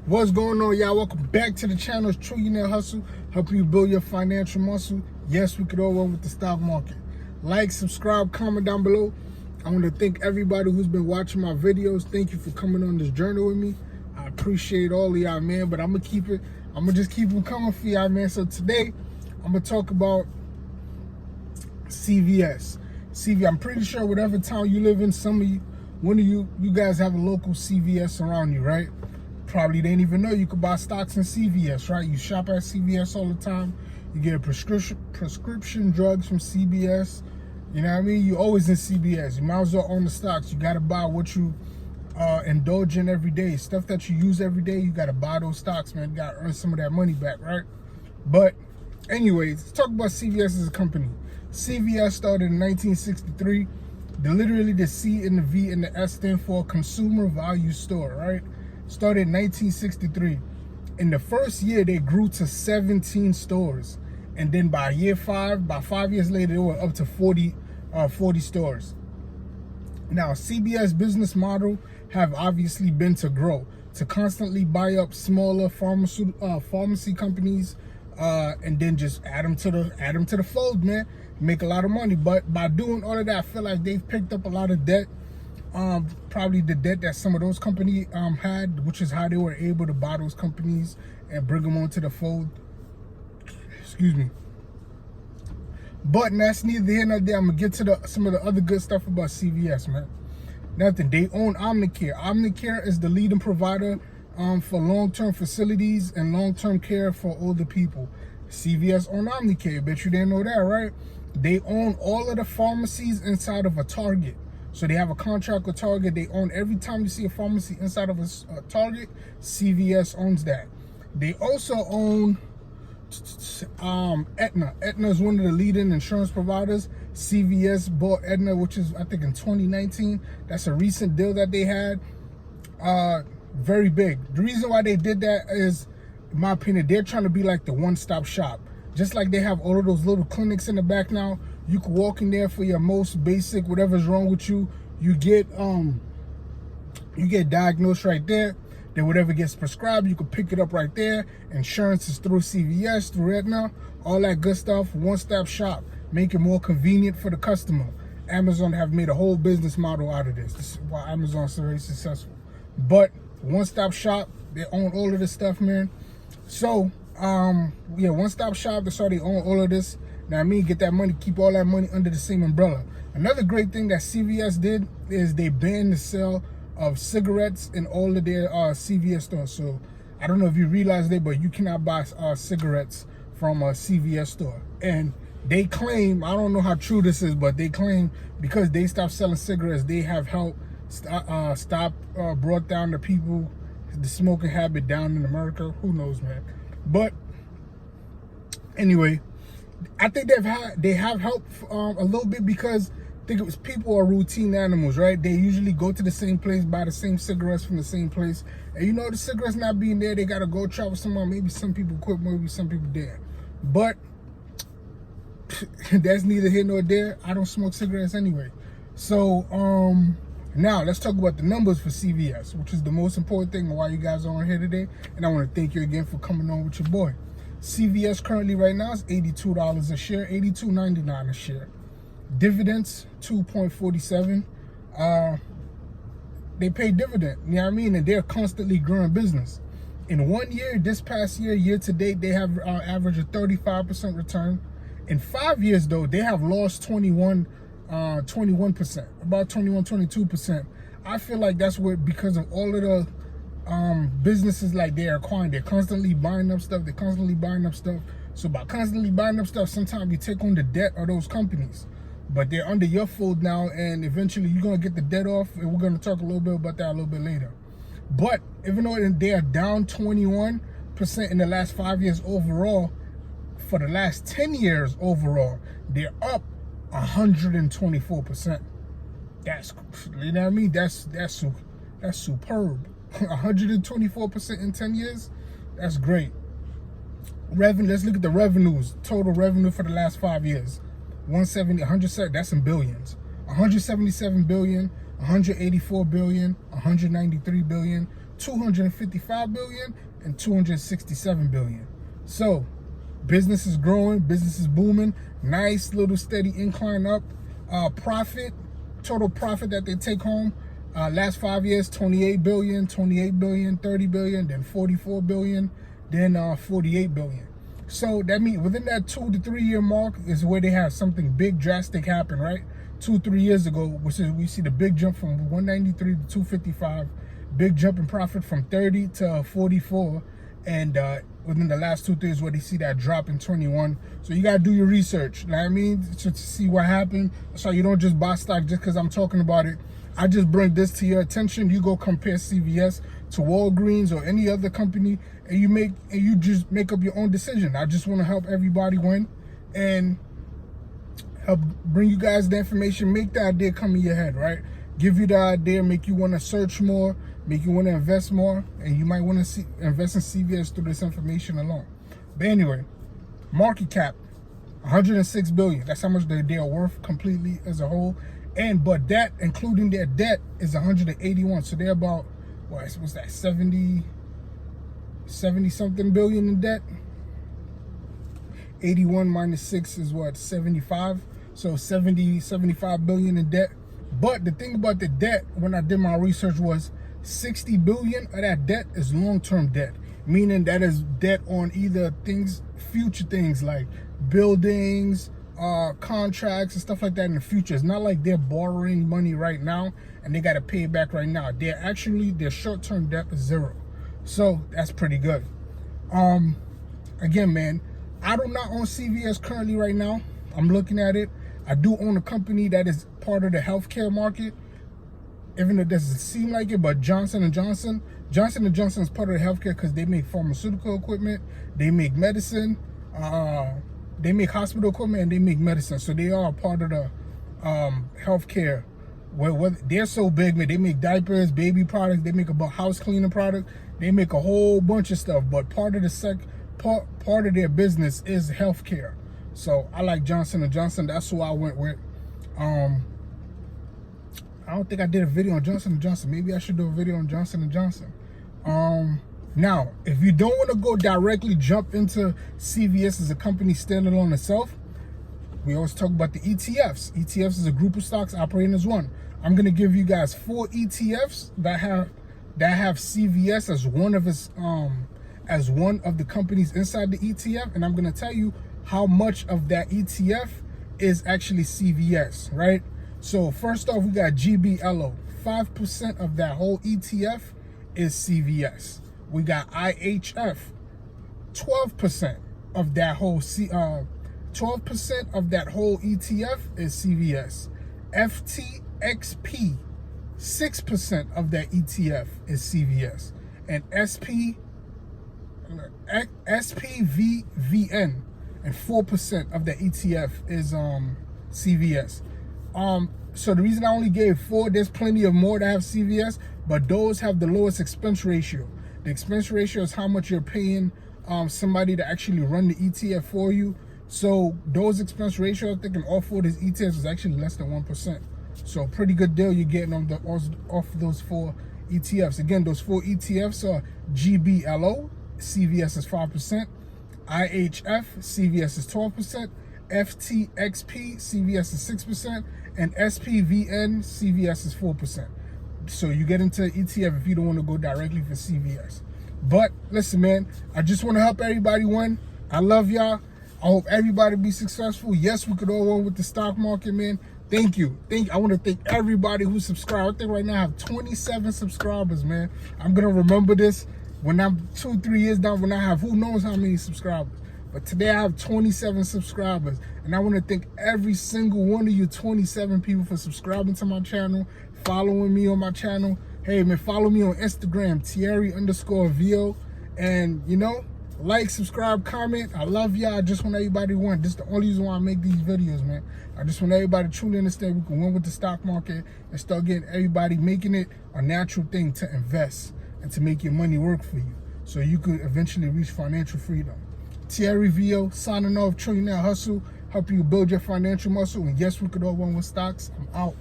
What's going on, y'all? Welcome back to the channel. It's Trillionaire Hustle, helping you build your financial muscle. Yes, we could all run with the stock market. Like, subscribe, comment down below. I want to thank everybody who's been watching my videos. Thank you for coming on this journey with me. I appreciate all of y'all, man. But I'm gonna just keep them coming for y'all, man. So today, I'm gonna talk about CVS. I'm pretty sure whatever town you live in, one of you guys have a local CVS around you, right? Probably didn't even know you could buy stocks in CVS, right? You shop at CVS all the time. You get a prescription drugs from CVS. You know what I mean? You always in CVS. You might as well own the stocks. You got to buy what you indulge in every day. Stuff that you use every day, you got to buy those stocks, man. You got to earn some of that money back, right? But anyways, let's talk about CVS as a company. CVS started in 1963. Literally, the C and the V and the S stand for Consumer Value Store, right? Started in 1963. In the first year, they grew to 17 stores. And then by about 5 years later, they were up to 40 stores. Now, CVS business model have obviously been to grow, to constantly buy up smaller pharmacy companies, and then just add them to the fold, man. Make a lot of money. But by doing all of that, I feel like they've picked up a lot of debt. Probably the debt that some of those companies had, which is how they were able to buy those companies and bring them onto the fold. Excuse me. But that's neither here nor there. I'm gonna get to some of the other good stuff about CVS, man. Nothing. They own Omnicare. Omnicare is the leading provider for long-term facilities and long-term care for older people. CVS own Omnicare. Bet you didn't know that, right? They own all of the pharmacies inside of a Target. So they have a contract with Target. They own every time you see a pharmacy inside of a Target, CVS owns that. They also own Aetna. Aetna is one of the leading insurance providers. CVS bought Aetna, which is, I think, in 2019. That's a recent deal that they had. Very big. The reason why they did that is, in my opinion, they're trying to be like the one-stop shop. Just like they have all of those little clinics in the back now. You can walk in there for your most basic, whatever's wrong with you. You get diagnosed right there. Then whatever gets prescribed, you can pick it up right there. Insurance is through CVS, through Aetna, all that good stuff. One-stop shop. Make it more convenient for the customer. Amazon have made a whole business model out of this. This is why Amazon is very successful. But one-stop shop, they own all of this stuff, man. So, yeah, one-stop shop, that's why they own all of this. Now, I mean, get that money, keep all that money under the same umbrella. Another great thing that CVS did is they banned the sale of cigarettes in all of their CVS stores. So, I don't know if you realize that, but you cannot buy cigarettes from a CVS store. And they claim, I don't know how true this is, but they claim because they stopped selling cigarettes, they have helped brought down the smoking habit down in America. Who knows, man? But anyway, I think they have helped a little bit, because I think it was people are routine animals, right? They usually go to the same place, buy the same cigarettes from the same place, and you know, the cigarettes not being there, they gotta go travel somewhere. Maybe some people quit, maybe some people did, but that's neither here nor there. I don't smoke cigarettes anyway. So now let's talk about the numbers for CVS, which is the most important thing and why you guys are on here today. And I want to thank you again for coming on with your boy. CVS currently right now is $82 a share, $82.99 a share. Dividends, 2.47. They pay dividend, you know what I mean? And they're constantly growing business. In 1 year, this past year to date, they have averaged a 35% return. In 5 years, though, they have lost 21%, about 22%. I feel like that's because of all of the businesses like they're acquiring. They're constantly buying up stuff. So by constantly buying up stuff, sometimes you take on the debt of those companies. But they're under your fold now, and eventually you're going to get the debt off, and we're going to talk a little bit about that a little bit later. But even though they are down 21% in the last 5 years overall, for the last 10 years overall, they're up 124%. That's, you know what I mean? That's superb. 124% in 10 years. That's great. Revenue. Let's look at the revenues. Total revenue for the last 5 years. 170. That's in billions. 177 billion, 184 billion, 193 billion, 255 billion, and 267 billion. So business is growing, business is booming, nice little steady incline up. Total profit that they take home, last 5 years, 28 billion, 30 billion, then 44 billion, then 48 billion. So that means within that 2 to 3 year mark is where they have something big, drastic happen, right? 2-3 years ago, which is we see the big jump from 193 to 255, big jump in profit from 30 to 44, and within the last 2 years where they see that drop in 21. So you gotta do your research, you know what I mean, to see what happened. So you don't just buy stock just because I'm talking about it. I just bring this to your attention. You go compare CVS to Walgreens or any other company, and you just make up your own decision. I just want to help everybody win and help bring you guys the information, make the idea come in your head, right? Give you the idea, make you want to search more, make you want to invest more, and you might want to invest in CVS through this information alone. But anyway, market cap, 106 billion. That's how much they are worth completely as a whole. But that, including their debt, is 181. So they're about, what's that, 70 something billion in debt. 81 minus 6 is what, 75. So 75 billion in debt. But the thing about the debt, when I did my research, was 60 billion of that debt is long-term debt, meaning that is debt on either future things like buildings, contracts and stuff like that in the future. It's not like they're borrowing money right now and they got to pay it back right now. Their short-term debt is 0. So that's pretty good. Again, man, I do not own CVS currently right now. I'm looking at it. I do own a company that is part of the healthcare market, even though it doesn't seem like it, but Johnson & Johnson is part of the healthcare because they make pharmaceutical equipment, they make medicine, they make hospital equipment, and they make medicine. So they are a part of the healthcare. They're so big, man. They make diapers, baby products, they make a house cleaning product, they make a whole bunch of stuff. But part of their business is healthcare. So I like Johnson & Johnson. That's who I went with. I don't think I did a video on Johnson & Johnson. Maybe I should do a video on Johnson & Johnson. Now, if you don't want to go directly jump into CVS as a company standing on itself, we always talk about the ETFs. ETFs is a group of stocks operating as one. I'm going to give you guys 4 ETFs that have CVS as one of the companies inside the ETF, and I'm going to tell you how much of that ETF is actually CVS, right? So first off, we got GBLO. 5% of that whole ETF is CVS. We got IHF. 12% of that whole 12% of that whole ETF is CVS. FTXP. 6% of that ETF is CVS. And SPVVN. And 4% of the ETF is CVS. So the reason I only gave 4, there's plenty of more that have CVS, but those have the lowest expense ratio. The expense ratio is how much you're paying somebody to actually run the ETF for you. So those expense ratios, I think in all 4 of these ETFs is actually less than 1%. So pretty good deal you're getting on off those 4 ETFs. Again, those 4 ETFs are GBLO, CVS is 5%. IHF, CVS is 12%, FTXP, CVS is 6%, and SPVN, CVS is 4%. So you get into ETF if you don't want to go directly for CVS. But listen, man, I just want to help everybody win. I love y'all. I hope everybody be successful. Yes, we could all win with the stock market, man. Thank you. I want to thank everybody who subscribed. I think right now I have 27 subscribers, man. I'm going to remember this when I'm 2-3 years down, when I have who knows how many subscribers. But today I have 27 subscribers. And I want to thank every single one of you 27 people for subscribing to my channel, following me on my channel. Hey, man, follow me on Instagram, Thierry_VO. And, you know, like, subscribe, comment. I love y'all. I just want everybody to win. This is the only reason why I make these videos, man. I just want everybody to truly understand we can win with the stock market and start getting everybody making it a natural thing to invest and to make your money work for you so you could eventually reach financial freedom. Thierry VO signing off, Trillionaire Hustle, helping you build your financial muscle. And yes, we could all win with stocks. I'm out.